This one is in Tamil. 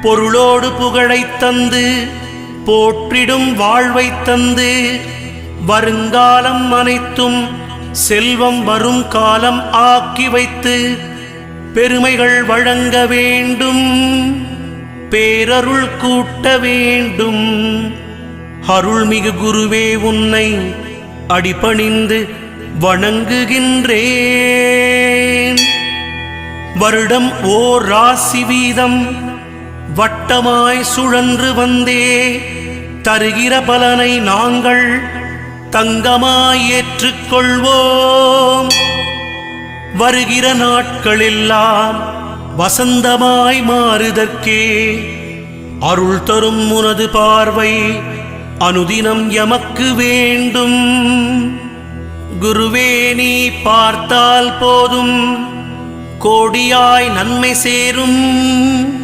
பொருளோடு புகழைத் தந்து போற்றிடும் வாழ்வைத் தந்து வருங்காலம் அனைத்தும் செல்வம் வரும் காலம் ஆக்கி வைத்து பெருமைகள் வழங்க வேண்டும், பேரருள் கூட்ட வேண்டும். அருள்மிகு குருவே, உன்னை அடிபணிந்து வணங்குகின்றேன். வருடம் ஓர் ராசி வீதம் வட்டமாய் சுழன்று வந்தே தருகிற பலனை நாங்கள் தங்கமாய் ஏற்றுக்கொள்வோம். வருகிற நாட்களெல்லாம் வசந்தமாய் மாறுதற்கே அருள் தரும் உனது பார்வை அனுதினம் எமக்கு வேண்டும். குருவே, நீ பார்த்தால் போதும் கோடியாய் நன்மை சேரும்.